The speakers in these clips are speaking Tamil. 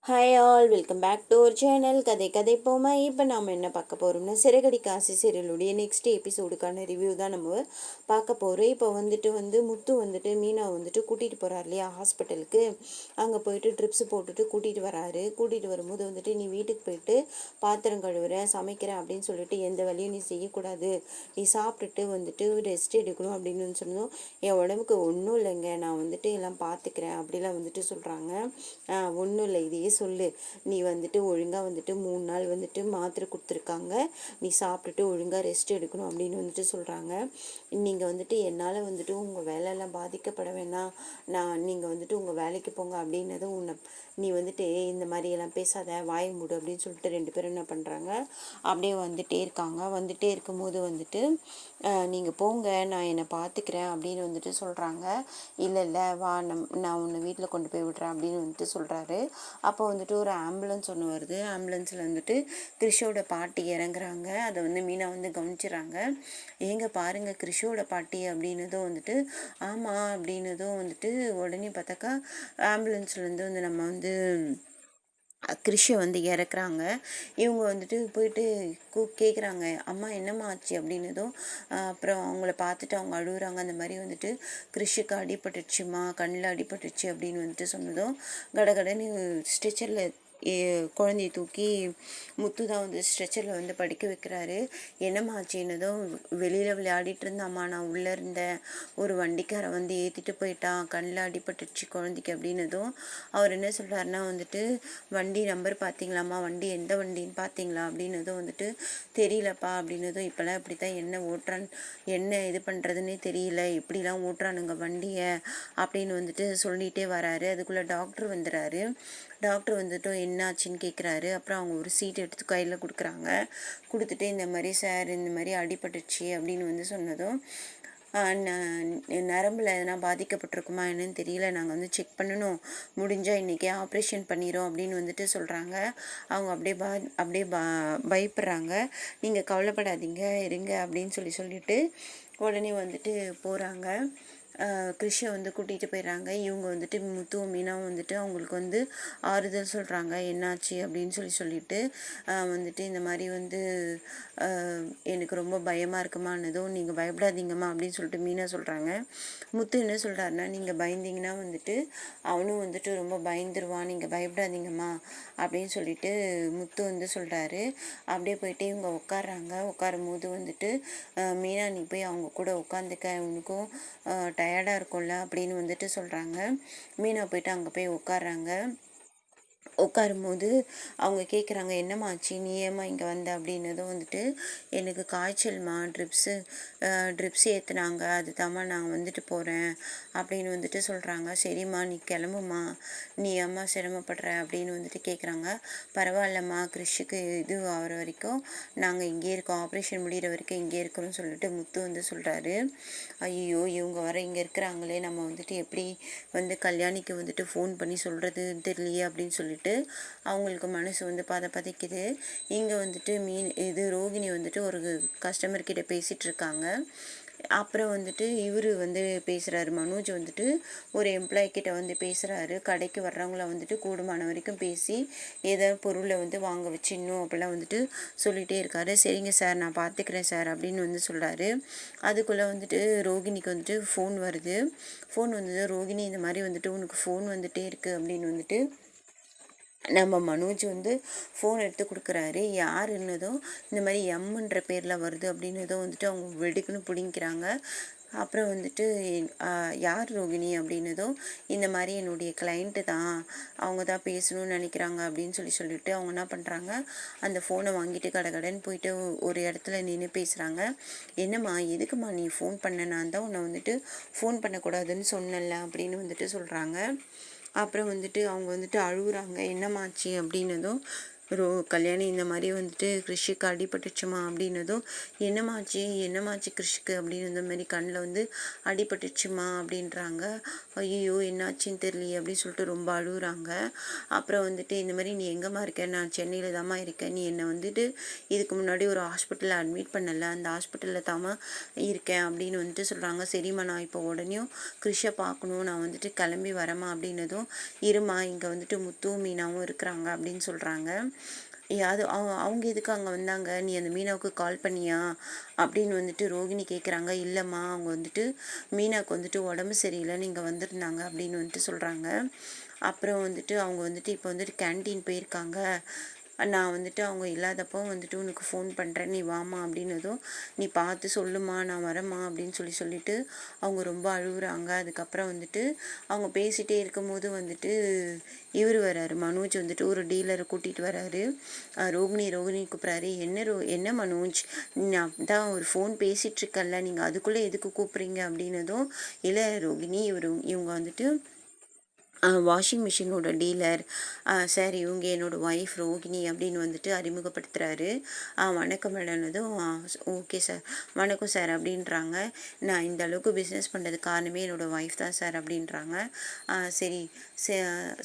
Hi all, welcome back to our channel கதை கதை போமா. இப்போ நாம் என்ன பார்க்க போகிறோம்னா, சிறகடிக்க ஆசை சீரியலுடைய நெக்ஸ்ட் எபிசோடுக்கான ரிவ்யூ தான் நம்ம பார்க்க போகிறோம். இப்போ முத்து மீனா கூட்டிகிட்டு போகிறார் இல்லையா ஹாஸ்பிட்டலுக்கு. அங்கே போயிட்டு ட்ரிப்ஸ் போட்டுட்டு கூட்டிகிட்டு வராரு. கூட்டிகிட்டு வரும்போது நீ வீட்டுக்கு போயிட்டு பாத்திரம் கழுவுறேன் சமைக்கிறேன் அப்படின்னு சொல்லிட்டு எந்த வேலையும் நீ செய்யக்கூடாது, நீ சாப்பிட்டுட்டு ரெஸ்ட் எடுக்கணும் அப்படின்னு சொன்னதும், என் உடம்புக்கு ஒன்றும் இல்லைங்க, நான் எல்லாம் பார்த்துக்கிறேன் அப்படிலாம் சொல்கிறாங்க. ஒன்றும் இல்லை, இதையே சொல்லு, நீ ஒழுங்காக 3 நாள் மாத்திரை கொடுத்துருக்காங்க, நீ சாப்பிட்டுட்டு ஒழுங்காக ரெஸ்ட் எடுக்கணும் அப்படின்னு சொல்கிறாங்க. நீங்கள் என்னால் உங்கள் வேலையெல்லாம் பாதிக்கப்பட வேணாம், நீங்கள் உங்கள் வேலைக்கு போங்க அப்படின்னதும், உன்னை நீ இந்த மாதிரியெல்லாம் பேசாத, வாய் மூடு அப்படின்னு சொல்லிட்டு 2 பேரும் என்ன பண்ணுறாங்க, அப்படியே இருக்காங்க. இருக்கும்போது நீங்கள் போங்க, நான் என்னை பார்த்துக்கிறேன் அப்படின்னு சொல்கிறாங்க. இல்லை வா, நான் உன்னை வீட்டில் கொண்டு போய் விடுறேன் அப்படின்னு சொல்கிறாரு. அப்போ ஒரு ஆம்புலன்ஸ் ஒன்று வருது. ஆம்புலன்ஸில் கிறிஷோட பாட்டி இறங்குறாங்க. அதை மீனா கவனிச்சுறாங்க. ஏங்க பாருங்க கிறிஷோட பாட்டி அப்படின்னதும் ஆமாம் அப்படின்னதும் உடனே பார்த்தாக்கா ஆம்புலன்ஸ்லேருந்து நம்ம கிறிஷை இறக்குறாங்க. இவங்க போயிட்டு கேட்குறாங்க, அம்மா என்னம்மா ஆச்சு அப்படின்னதும், அப்புறம் அவங்கள பார்த்துட்டு அவங்க அழுகுறாங்க. அந்த மாதிரி கிறிஷுக்கு அடிபட்டுச்சுமா, கண்ணில் அடிபட்டுச்சு அப்படின்னு சொன்னதும், கடகடன்னு ஸ்ட்ரெச்சரில் குழந்தைய தூக்கி முத்து தான் ஸ்ட்ரெச்சரில் படிக்க வைக்கிறாரு. என்னம்மாச்சின்னதும், வெளியில் விளையாடிட்டு இருந்தாம்மா, நான் உள்ளே இருந்தேன், ஒரு வண்டிக்காரன் ஏற்றிட்டு போயிட்டான், கண்ணில் அடிபட்டுச்சு குழந்தைக்கு அப்படின்னதும், அவர் என்ன சொல்கிறாருன்னா வண்டி நம்பர் பார்த்தீங்களாம்மா, வண்டி எந்த வண்டின்னு பார்த்தீங்களா அப்படின்னதும் தெரியலப்பா அப்படின்னதும், இப்போல்லாம் இப்படி தான் என்ன இது பண்ணுறதுன்னே தெரியல, இப்படிலாம் ஓட்டுறானுங்க வண்டியை அப்படின்னு சொல்லிகிட்டே வராரு. அதுக்குள்ளே டாக்டர் வந்துடுறாரு. டாக்டர் என்னாச்சுன்னு கேட்குறாரு. அப்புறம் அவங்க ஒரு சீட் எடுத்து கையில் கொடுக்குறாங்க. கொடுத்துட்டு இந்த மாதிரி சார் இந்த மாதிரி அடிபட்டுச்சு அப்படின்னு சொன்னதும், நரம்பில் எதனா பாதிக்கப்பட்டிருக்குமா என்னன்னு தெரியல, நாங்கள் செக் பண்ணணும், முடிஞ்சால் இன்றைக்கே ஆப்ரேஷன் பண்ணிடுறோம் அப்படின்னு சொல்கிறாங்க. அவங்க அப்படியே பயப்படுறாங்க. நீங்கள் கவலைப்படாதீங்க இருங்க அப்படின்னு சொல்லிட்டு உடனே போகிறாங்க. கிறிஷை கூட்டிகிட்டு போயிடுறாங்க. இவங்க முத்துவும் மீனாவும் அவங்களுக்கு ஆறுதல் சொல்கிறாங்க, என்னாச்சு அப்படின்னு சொல்லிட்டு இந்த மாதிரி எனக்கு ரொம்ப பயமாக இருக்குமானதும், நீங்கள் பயப்படாதீங்கம்மா அப்படின்னு சொல்லிட்டு மீனா சொல்கிறாங்க. முத்து என்ன சொல்கிறாருன்னா, நீங்கள் பயந்தீங்கன்னா அவனும் ரொம்ப பயந்துருவான், நீங்கள் பயப்படாதீங்கம்மா அப்படின்னு சொல்லிட்டு முத்து சொல்கிறாரு. அப்படியே போயிட்டு இவங்க உட்காடுறாங்க. உட்காரும் போது மீனா நீ போய் அவங்க கூட உட்காந்துக்க, உனக்கும் டயர்டாக இருக்கும்ல அப்படின்னு சொல்கிறாங்க. மீனா போயிட்டு அங்கே போய் உட்காடுறாங்க. உட்காரும்போது அவங்க கேட்குறாங்க, என்னம்மாச்சு, நீ ஏம்மா இங்கே வந்த அப்படின்னதும் எனக்கு காய்ச்சல்மா, ட்ரிப்ஸ் ஏற்றுனாங்க, அது தாம்மா நான் போகிறேன் அப்படின்னு சொல்கிறாங்க. சரிம்மா நீ கிளம்புமா, நீ அம்மா சிரமப்படுற அப்படின்னு கேட்குறாங்க. பரவாயில்லம்மா, கிறிஷுக்கு இது ஆகிற வரைக்கும் நாங்கள் இங்கே இருக்கோம், ஆப்ரேஷன் முடிகிற வரைக்கும் இங்கே இருக்கிறோம்னு சொல்லிட்டு முத்து சொல்கிறாரு. ஐயோ இவங்க வர இங்கே இருக்கிறாங்களே, நம்ம எப்படி கல்யாணிக்கு ஃபோன் பண்ணி சொல்கிறதுன்னு தெரியலையே அப்படின்னு சொல்லிட்டு அவங்களுக்கு மனசு பதைக்குது. இங்கே ரோகிணி ஒரு கஸ்டமர்கிட்ட பேசிகிட்டு இருக்காங்க. அப்புறம் இவர் பேசுகிறாரு. மனோஜ் ஒரு எம்ப்ளாயி கிட்ட பேசுகிறாரு. கடைக்கு வர்றவங்கள கூடுமான வரைக்கும் பேசி ஏதாவது பொருளை வாங்க வச்சிடணும் அப்படிலாம் சொல்லிகிட்டே இருக்காரு. சரிங்க சார், நான் பார்த்துக்கிறேன் சார் அப்படின்னு சொல்கிறாரு. அதுக்குள்ளே ரோகிணிக்கு ஃபோன் வருது. ஃபோன் வந்தது. ரோகிணி இந்த மாதிரி உனக்கு ஃபோன் வந்துகிட்டே இருக்குது அப்படின்னு நம்ம மனோஜ் ஃபோன் எடுத்து கொடுக்குறாரு. யாருன்னதும், இந்த மாதிரி எம்ன்ற பேரில் வருது அப்படின்னதும் அவங்க வெடுக்குன்னு பிடிங்கிறாங்க. அப்புறம் யார் ரோகிணி அப்படின்னதும், இந்த மாதிரி என்னுடைய கிளைண்ட்டு தான், அவங்க தான் பேசணும்னு நினைக்கிறாங்க அப்படின்னு சொல்லிட்டு அவங்க என்ன பண்ணுறாங்க, அந்த ஃபோனை வாங்கிட்டு கடைன்னு போயிட்டு ஒரு இடத்துல நின்று பேசுகிறாங்க. என்னம்மா எதுக்குமா நீ ஃபோன் பண்ண, நான் தான் உன்னை ஃபோன் பண்ணக்கூடாதுன்னு சொன்னல அப்படின்னு சொல்கிறாங்க. அப்புறம் அவங்க அழுகுறாங்க. என்னமாச்சு அப்படின்னதும், கல்யாணி இந்த மாதிரி வந்துட்டு கிருஷிக்கு அடிபட்டுச்சுமா அப்படின்னதும், என்னமாச்சு கிருஷிக்கு அப்படின்னு இந்த மாதிரி கண்ணில் வந்து அடிபட்டுச்சுமா அப்படின்றாங்க. ஐயோ என்னாச்சுன்னு தெரியலையே அப்படின்னு சொல்லிட்டு ரொம்ப அழுகுறாங்க. அப்புறம் வந்துட்டு இந்த மாதிரி நீ எங்கேம்மா இருக்க, நான் சென்னையில் தாம்மா இருக்கேன், நீ என்னை வந்துட்டு இதுக்கு முன்னாடி ஒரு ஹாஸ்பிட்டலில் அட்மிட் பண்ணலை, அந்த ஹாஸ்பிட்டலில் தாம்மா இருக்கேன் அப்படின்னு வந்துட்டு சொல்கிறாங்க. சரிம்மா நான் இப்போ உடனேயும் கிருஷை பார்க்கணும், நான் வந்துட்டு கிளம்பி வரேம்மா அப்படின்னதும், இருமா இங்கே வந்துட்டு முத்துவும் மீனாவும் இருக்கிறாங்க அப்படின்னு சொல்கிறாங்க. அது அவங்க எதுக்கு அங்கே வந்தாங்க, நீ அந்த மீனாவுக்கு கால் பண்ணியா அப்படின்னு வந்துட்டு ரோகிணி கேட்குறாங்க. இல்லைம்மா அவங்க வந்துட்டு மீனாவுக்கு வந்துட்டு உடம்பு சரியில்லை, நீங்கள் வந்திருந்தாங்க அப்படின்னு வந்துட்டு சொல்கிறாங்க. அப்புறம் வந்துட்டு அவங்க வந்துட்டு இப்போ வந்துட்டு கேன்டீன் போயிருக்காங்க, நான் வந்துட்டு அவங்க இல்லாதப்போ வந்துட்டு உனக்கு ஃபோன் பண்ணுறேன், நீ வாமா அப்படின்னதும், நீ பார்த்து சொல்லுமா நான் வரேம்மா அப்படின்னு சொல்லிட்டு அவங்க ரொம்ப அழுகுறாங்க. அதுக்கப்புறம் வந்துட்டு அவங்க பேசிகிட்டே இருக்கும்போது வந்துட்டு இவர் வராரு, மனோஜ் வந்துட்டு ஒரு டீலரை கூட்டிகிட்டு வராரு. ரோகிணி கூப்பிட்றாரு. என்ன மனோஜ், நான் தான் ஒரு ஃபோன் பேசிகிட்ருக்கல, நீங்கள் அதுக்குள்ளே எதுக்கு கூப்பிட்றீங்க அப்படின்னதும், இல்லை ரோகிணி இவங்க வந்துட்டு வாஷிங் மிஷினோட டீலர் சார், இவங்க என்னோடய ஒய்ஃப் ரோகிணி அப்படின்னு வந்துட்டு அறிமுகப்படுத்துகிறாரு. வணக்கம் மேடம்னதும், ஓகே சார், வணக்கம் சார் அப்படின்றாங்க. நான் இந்த அளவுக்கு பிஸ்னஸ் பண்ணுறதுக்கு காரணமே என்னோடய ஒய்ஃப் தான் சார் அப்படின்றாங்க. சரி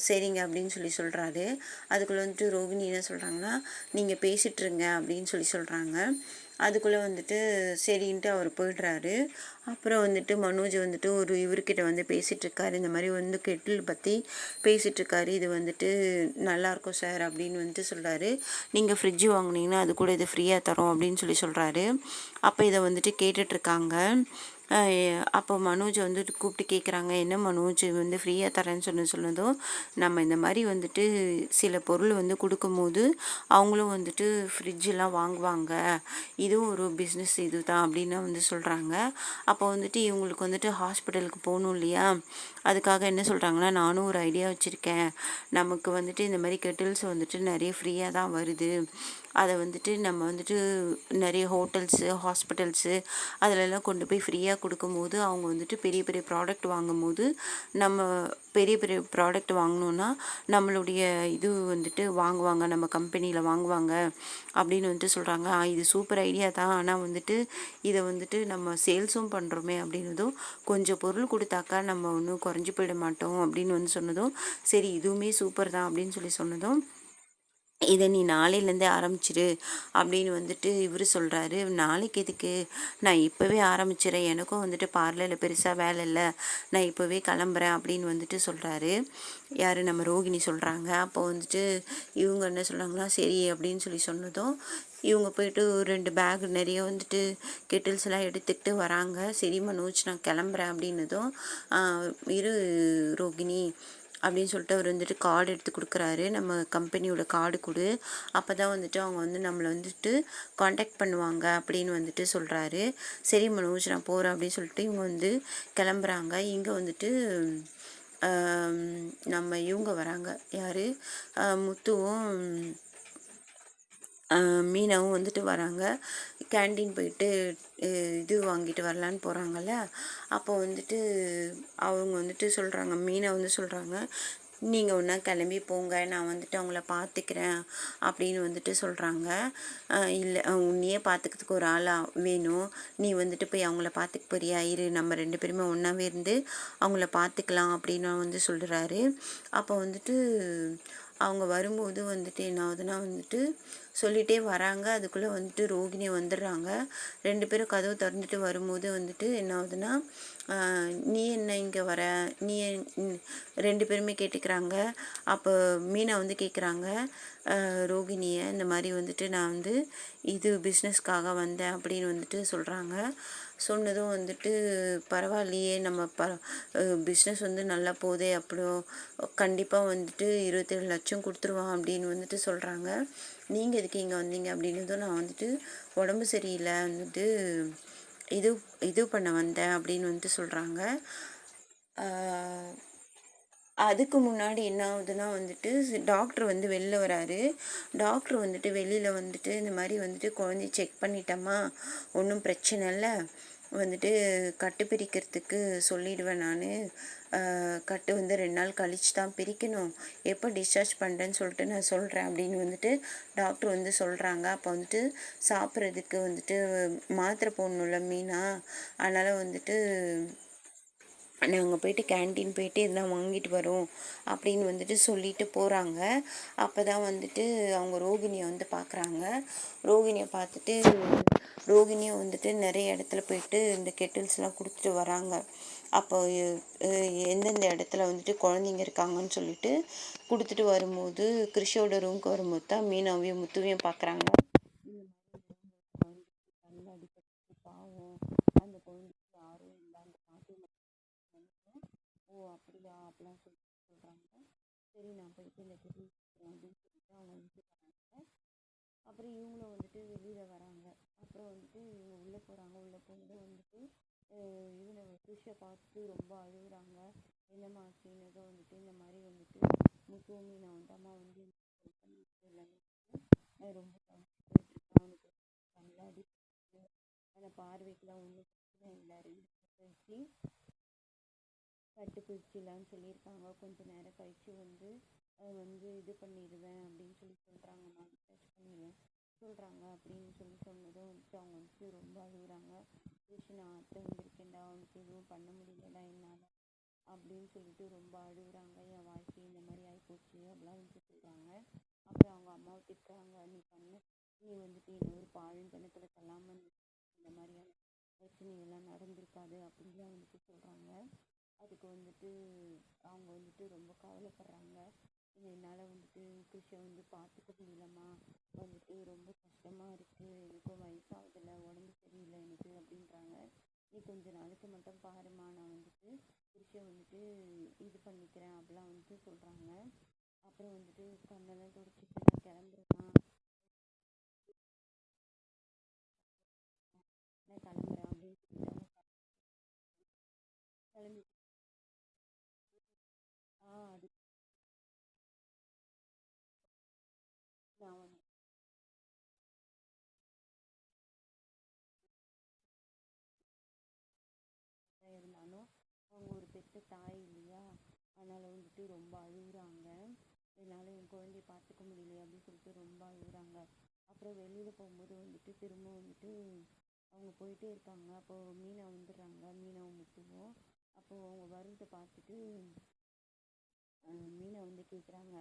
சரிங்க அப்படின்னு சொல்கிறாரு. அதுக்குள்ளே வந்துட்டு ரோகிணி என்ன சொல்கிறாங்கன்னா, நீங்கள் பேசிகிட்ருங்க அப்படின்னு சொல்கிறாங்க. அதுக்குள்ளே வந்துட்டு சரின்ட்டு அவர் போய்ட்றாரு. அப்புறம் வந்துட்டு மனோஜ் வந்துட்டு ஒரு இவர்கிட்ட வந்து பேசிகிட்ருக்காரு, இந்த மாதிரி வந்து கெட்டில் பற்றி பேசிகிட்ருக்காரு. இது வந்துட்டு நல்லாயிருக்கும் சார் அப்படின்னு வந்துட்டு சொல்கிறாரு. நீங்கள் ஃப்ரிட்ஜு வாங்கினீங்கன்னா அது கூட இது ஃப்ரீயாக தரோம் அப்படின்னு சொல்கிறாரு. அப்போ இதை வந்துட்டு கேட்டுட்ருக்காங்க. அப்போ மனோஜ் வந்துட்டு கூப்பிட்டு கேட்குறாங்க, என்ன மனோஜ் வந்து ஃப்ரீயாக தரேன்னு சொன்னதும், நம்ம இந்த மாதிரி வந்துட்டு சில பொருள் வந்து கொடுக்கும்போது அவங்களும் வந்துட்டு ஃப்ரிட்ஜெலாம் வாங்குவாங்க, இதுவும் ஒரு பிஸ்னஸ் இது தான் அப்படின்னு வந்து சொல்கிறாங்க. அப்போ வந்துட்டு இவங்களுக்கு வந்துட்டு ஹாஸ்பிட்டலுக்கு போகணும் இல்லையா, அதுக்காக என்ன சொல்கிறாங்கன்னா, நானும் ஒரு ஐடியா வச்சுருக்கேன், நமக்கு வந்துட்டு இந்த மாதிரி கெட்டில்ஸ் வந்துட்டு நிறைய ஃப்ரீயாக தான் வருது, அதை வந்துட்டு நம்ம வந்துட்டு நிறைய ஹோட்டல்ஸு ஹாஸ்பிட்டல்ஸு அதிலெல்லாம் கொண்டு போய் ஃப்ரீயாக கொடுக்கும்போது அவங்க வந்துட்டு பெரிய பெரிய ப்ராடக்ட் வாங்கும்போது, நம்ம பெரிய பெரிய ப்ராடக்ட் வாங்கினோன்னா நம்மளுடைய இது வந்துட்டு வாங்குவாங்க, நம்ம கம்பெனியில் வாங்குவாங்க அப்படின்னு வந்துட்டு சொல்கிறாங்க. இது சூப்பர் ஐடியா தான், ஆனால் வந்துட்டு இதை வந்துட்டு நம்ம சேல்ஸும் பண்ணுறோமே அப்படின்னதும், கொஞ்சம் பொருள் கொடுத்தாக்கா நம்ம ஒன்றும் குறைஞ்சி போயிட மாட்டோம் அப்படின்னு வந்து சொன்னதும், சரி இதுவுமே சூப்பர் தான் அப்படின்னு சொன்னதும், இதை நீ நாளையிலேருந்தே ஆரம்பிச்சிரு அப்படின்னு வந்துட்டு இவர் சொல்கிறாரு. நாளைக்கு எதுக்கு, நான் இப்போவே ஆரம்பிச்சிடறேன், எனக்கும் வந்துட்டு பார்லரில் பெருசாக வேலை இல்லை, நான் இப்போவே கிளம்புறேன் அப்படின்னு வந்துட்டு சொல்கிறாரு. யார், நம்ம ரோகிணி சொல்கிறாங்க. அப்போ வந்துட்டு இவங்க என்ன சொல்கிறாங்கன்னா, சரி அப்படின்னு சொன்னதும், இவங்க போயிட்டு ஒரு 2 பேக் நிறைய வந்துட்டு கெட்டில்ஸ் எல்லாம் எடுத்துக்கிட்டு வராங்க. சரி மனோஜ் நான் கிளம்புறேன் அப்படின்னதும், இரு ரோகிணி அப்படின்னு சொல்லிட்டு அவர் வந்துட்டு கார்டு எடுத்து கொடுக்குறாரு, நம்ம கம்பெனியோட கார்டு கொடு, அப்போ தான் வந்துட்டு அவங்க வந்து நம்மளை வந்துட்டு காண்டாக்ட் பண்ணுவாங்க அப்படின்னு வந்துட்டு சொல்கிறாரு. சரி மனோஜ் நான் போகிறேன் அப்படின்னு சொல்லிட்டு இவங்க வந்து கிளம்புறாங்க. இங்கே வந்துட்டு நம்ம இவங்க வராங்க, யார், முத்துவும் மீனாவும் வந்துட்டு வராங்க. கேண்டீன் போயிட்டு இது வாங்கிட்டு வரலான்னு போகிறாங்கல்ல, அப்போ வந்துட்டு அவங்க வந்துட்டு சொல்கிறாங்க, மீனா வந்து சொல்கிறாங்க, நீங்கள் ஒன்றா கிளம்பி போங்க, நான் வந்துட்டு அவங்கள பார்த்துக்கிறேன் அப்படின்னு வந்துட்டு சொல்கிறாங்க. இல்லை உன்னையே பார்த்துக்கிறதுக்கு ஒரு ஆளாக வேணும், நீ வந்துட்டு போய் அவங்கள பார்த்துக்க போறியா, இரு நம்ம 2 பேருமே ஒன்றாவே இருந்து அவங்கள பார்த்துக்கலாம் அப்படின்னு வந்து சொல்கிறாரு. அப்போ வந்துட்டு அவங்க வரும்போது வந்துட்டு என்ன ஆகுதுன்னா வந்துட்டு சொல்லிகிட்டே வராங்க. அதுக்குள்ளே வந்துட்டு ரோகிணி வந்துடுறாங்க. 2 பேரும் கதவு திறந்துட்டு வரும்போது வந்துட்டு என்ன ஆகுதுன்னா, நீ என்ன இங்கே வர, நீ 2 பேருமே கேட்டுக்கிறாங்க. அப்போ மீனா வந்து கேட்குறாங்க ரோகிணியை, இந்த மாதிரி வந்துட்டு நான் வந்து இது பிஸ்னஸ்க்காக வந்தேன் அப்படின்னு வந்துட்டு சொல்கிறாங்க. சொன்னதும் வந்துட்டு பரவாயில்லையே, நம்ம பிஸ்னஸ் வந்து நல்லா போதே, அப்புறம் கண்டிப்பாக வந்துட்டு 27 லட்சம் கொடுத்துருவான் அப்படின்னு வந்துட்டு சொல்கிறாங்க. நீங்கள் எதுக்கு இங்கே வந்தீங்க அப்படின்னதும், நான் வந்துட்டு உடம்பு சரியில்லை வந்துட்டு இது பண்ண வந்தேன் அப்படின்னு வந்துட்டு சொல்கிறாங்க. அதுக்கு முன்னாடி என்ன ஆகுதுன்னா வந்துட்டு டாக்டர் வந்து வெளில வராரு. டாக்டர் வந்துட்டு வெளியில் வந்துட்டு இந்த மாதிரி வந்துட்டு குழந்தைய செக் பண்ணிட்டோமா, ஒன்றும் பிரச்சனை இல்லை, வந்துட்டு கட்டு பிரிக்கிறதுக்கு சொல்லிடுவேன் நான். கட்டு வந்து 2 நாள் கழிச்சு தான் பிரிக்கணும். எப்போ டிஸ்சார்ஜ் பண்ணுறேன்னு சொல்லிட்டு நான் சொல்கிறேன் அப்படின்னு வந்துட்டு டாக்டர் வந்து சொல்கிறாங்க. அப்போ வந்துட்டு சாப்பிட்றதுக்கு வந்துட்டு மாத்திரை போடணும்ல மீனா, அதனால் வந்துட்டு நாங்கள் போயிட்டு கேன்டீன் போயிட்டு இதெல்லாம் வாங்கிட்டு வரோம் அப்படின்னு வந்துட்டு சொல்லிட்டு போகிறாங்க. அப்போ தான் வந்துட்டு அவங்க ரோகிணியை வந்து பார்க்குறாங்க. ரோகிணியை பார்த்துட்டு ரோகிணியை வந்துட்டு நிறைய இடத்துல போயிட்டு இந்த கெட்டில்ஸ்லாம் கொடுத்துட்டு வராங்க. அப்போ எந்தெந்த இடத்துல வந்துட்டு குழந்தைங்க இருக்காங்கன்னு சொல்லிட்டு கொடுத்துட்டு வரும்போது கிறிஷோட ரூமுக்கு வரும்போது தான் மீனாவையும் முத்துவையும் பார்க்குறாங்க. கண்ணில் அடிப்பட்டு பாவம், அந்த குழந்தைக்கு யாரும் இல்லை, அந்த பாட்டி ஓ அப்படியா அப்படிலாம் சொல்கிறாங்க. சரி நான் போயிட்டு இந்த கெட்டில் அப்படின்னு சொல்லிட்டு அவங்க வந்துட்டு வராங்க. அப்புறம் இவங்களும் வந்துட்டு வெளியில் வராங்க. அப்புறம் வந்துட்டு இவங்க உள்ளே போகிறாங்க. உள்ளே போனது வந்துட்டு இவனை கிறிஷை பார்த்துட்டு ரொம்ப அழுகுறாங்க. என்னம்மா ஆச்சுன்னதும் வந்துட்டு இந்த மாதிரி வந்துட்டு முத்துவமி நான் வந்து அம்மா வந்து ரொம்ப அவனுக்கு கண்ணில் அடிப்பட்டு அந்த பார்வைக்கெலாம் ஒன்றும் பிரச்சனை இல்லை, 2 கழிச்சு கட்டு பிரிச்சிடலான்னு சொல்லியிருக்காங்க. கொஞ்சம் நேரம் கழித்து வந்து வந்து இது பண்ணிடுவேன் அப்படின்னு சொல்லி சொல்கிறாங்க. நான் டிஸ்சார்ஜ் பண்ணிடுவேன் சொல்கிறாங்க அப்படின்னு சொல்லி சொன்னதும் வந்துட்டு அவங்க வந்துட்டு ரொம்ப அழுகுறாங்க. நான் அத்தை வந்திருக்கேன்டா, அவனுக்கு எதுவும் பண்ண முடியலடா என்னால் அப்படின்னு சொல்லிட்டு ரொம்ப அழுகுறாங்க. என் வாழ்க்கை இந்த மாதிரி ஆகிப்போச்சு அப்படிலாம் வந்துட்டு சொல்கிறாங்க. அப்புறம் அவங்க அம்மாவை திட்டுறாங்க. நீ வந்துட்டு என்ன ஒரு பாழுஞ்சனத்தில் தள்ளாமல் இந்த மாதிரியான பிரச்சனைகள்லாம் நடந்திருக்காது அப்படின்லாம் வந்துட்டு சொல்கிறாங்க. அதுக்கு வந்துட்டு அவங்க வந்துட்டு ரொம்ப கவலைப்படுறாங்க. என்னால் வந்துட்டு கிறிஷை வந்து பார்த்துக்க முடியலம்மா, வந்துட்டு ரொம்ப கஷ்டமாக இருக்குது, எனக்கும் வயசாகுதில்ல, உடம்பு சரியில்லை எனக்கு அப்படின்றாங்க. நீ கொஞ்ச நாளுக்கு மட்டும் பாருமா, நான் வந்துட்டு கிறிஷை வந்துட்டு இது பண்ணிக்கிறேன் அப்படிலாம் வந்துட்டு சொல்கிறாங்க. அப்புறம் வந்துட்டு கண்ணெல்லாம் துடைச்சிட்டு நான் கிளம்புறேம்மா, நான் கிளம்புறேன் அப்படின்னு சொல்லிட்டு கிளம்பி அது நான் வந்து இருந்தாலும் அவங்க ஒரு பெற்ற தாய் இல்லையா, அதனால் வந்துட்டு ரொம்ப அழுகுறாங்க. என்னால் என் குழந்தைய பார்த்துக்க முடியலையே அப்படின்னு சொல்லிட்டு ரொம்ப அழுகுறாங்க. அப்புறம் வெளியில் போகும்போது வந்துட்டு திரும்ப வந்துட்டு அவங்க போயிட்டே இருக்காங்க. அப்போது மீனா வந்துடுறாங்க, மீனாவும் முத்துவும். அப்போது அவங்க வரதை பார்த்துட்டு மீனா வந்து கேட்குறாங்க,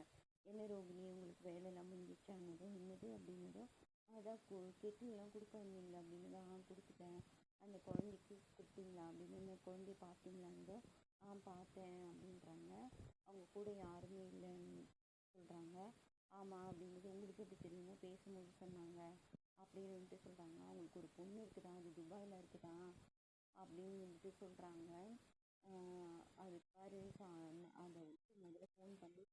என்ன ரோகிணி உங்களுக்கு வேலையெல்லாம் முடிஞ்சிச்சானதும், என்னது அப்படின்னதும், அதான் கெட்டிலெலாம் கொடுக்க வந்தீங்களா அப்படின்னு தான் கொடுத்துட்டேன். அந்த குழந்தைக்கு கொடுத்தீங்களா அப்படின்னு, அந்த குழந்தைய பார்த்தீங்களான்னு பார்த்தேன் அப்படின்றாங்க. அவங்க கூட யாருமே இல்லைன்னு சொல்கிறாங்க. ஆமாம் அப்படின்றது உங்களுக்கு எப்படி தெரியுமோ, பேசும்போது சொன்னாங்க அப்படின்னு வந்துட்டு சொல்கிறாங்க. அவங்களுக்கு ஒரு பொண்ணு இருக்குதான், அது துபாயில் இருக்குதான் அப்படின்னு வந்துட்டு சொல்கிறாங்க. அது பாரு அதை வந்துட்டு முதல்ல ஃபோன் பண்ணி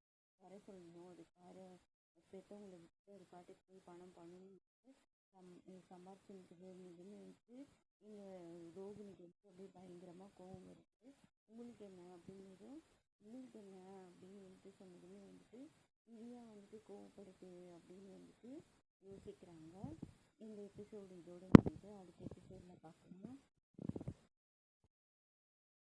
வர சொல்லணும், அது பாரு பெற்றவங்களை விட்டு அது பாட்டுக்கு போய் பணம் பண்ணணும் சம்பாரிச்சுட்டு இருந்ததுன்னு வந்துட்டு எங்கள் ரோகிணிக்கு வந்து அப்படியே பயங்கரமாக கோவம் வருது. உங்களுக்கு என்ன அப்படின்னதும், உங்களுக்கு என்ன அப்படின்னு வந்துட்டு சொன்னதுமே வந்துட்டு இது ஏன் வந்துட்டு கோவப்படுது அப்படின்னு வந்துட்டு யோசிக்கிறாங்க. இந்த எபிசோடு இதோட முடியுது. அடுத்த எபிசோடில் பார்க்கலாம்.